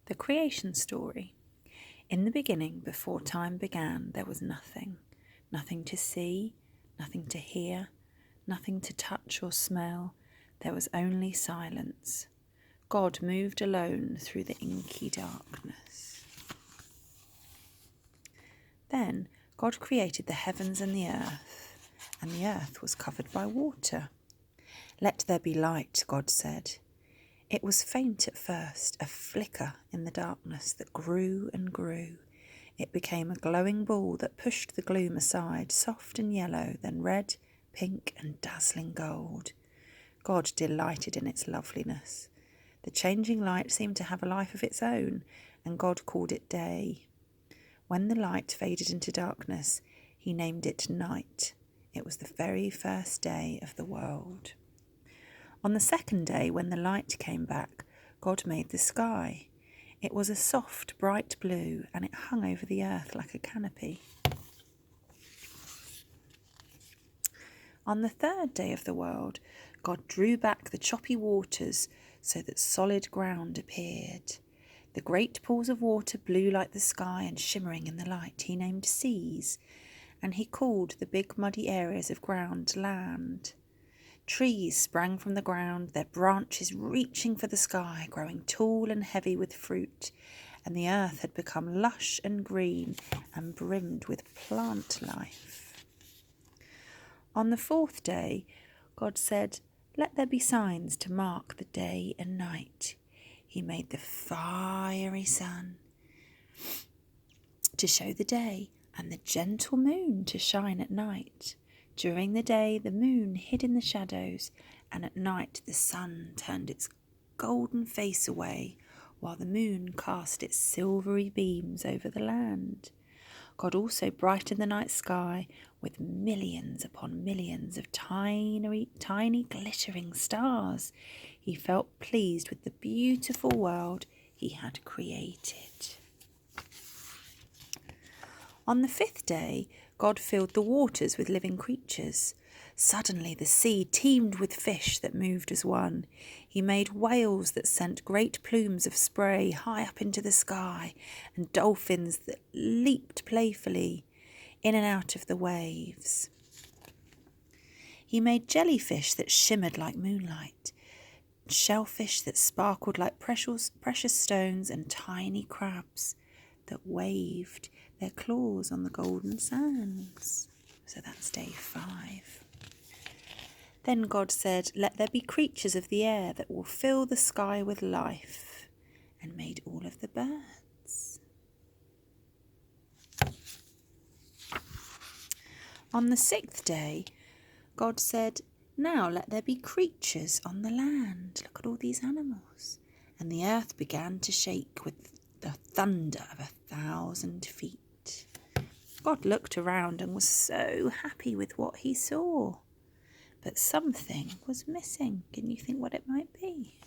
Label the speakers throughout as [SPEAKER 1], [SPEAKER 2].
[SPEAKER 1] The creation story. In the beginning, before time began, there was nothing. Nothing to see, nothing to hear, nothing to touch or smell. There was only silence. God moved alone through the inky darkness. Then God created the heavens and the earth was covered by water. "Let there be light," God said. It was faint at first, a flicker in the darkness that grew and grew. It became a glowing ball that pushed the gloom aside, soft and yellow, then red, pink, and dazzling gold. God delighted in its loveliness. The changing light seemed to have a life of its own, and God called it day. When the light faded into darkness, he named it night. It was the very first day of the world. On the second day, when the light came back, God made the sky. It was a soft, bright blue, and it hung over the earth like a canopy. On the third day of the world, God drew back the choppy waters so that solid ground appeared. The great pools of water blue like the sky and shimmering in the light he named seas, and he called the big muddy areas of ground land. Trees sprang from the ground, their branches reaching for the sky, growing tall and heavy with fruit, and the earth had become lush and green and brimmed with plant life. On the fourth day, God said, "Let there be signs to mark the day and night." He made the fiery sun to show the day and the gentle moon to shine at night. During the day, the moon hid in the shadows, and at night the sun turned its golden face away, while the moon cast its silvery beams over the land. God also brightened the night sky with millions upon millions of tiny glittering stars. He felt pleased with the beautiful world he had created. On the fifth day, God filled the waters with living creatures. Suddenly the sea teemed with fish that moved as one. He made whales that sent great plumes of spray high up into the sky, and dolphins that leaped playfully in and out of the waves. He made jellyfish that shimmered like moonlight, shellfish that sparkled like precious stones, and tiny crabs that waved their claws on the golden sands. So that's day 5. Then God said, "Let there be creatures of the air that will fill the sky with life," and made all of the birds. On the 6th day, God said, "Now let there be creatures on the land." Look at all these animals. And the earth began to shake with the thunder of 1,000 feet. God looked around and was so happy with what he saw. But something was missing. Can you think what it might be?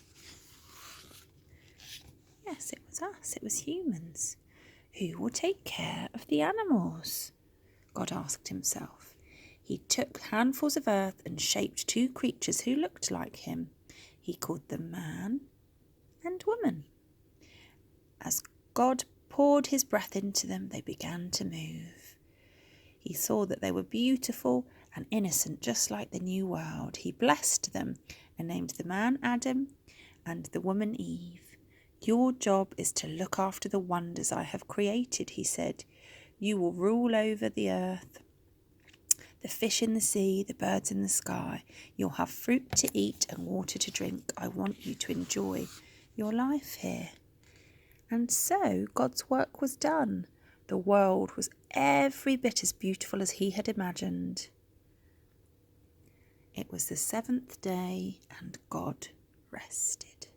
[SPEAKER 1] Yes, it was us. It was humans. Who will take care of the animals? God asked himself. He took handfuls of earth and shaped 2 creatures who looked like him. He called them man and woman. As God poured his breath into them, they began to move. He saw that they were beautiful and innocent, just like the new world. He blessed them and named the man Adam and the woman Eve. "Your job is to look after the wonders I have created," he said. "You will rule over the earth, the fish in the sea, the birds in the sky. You'll have fruit to eat and water to drink. I want you to enjoy your life here." And so God's work was done. The world was every bit as beautiful as he had imagined. It was the 7th day, and God rested.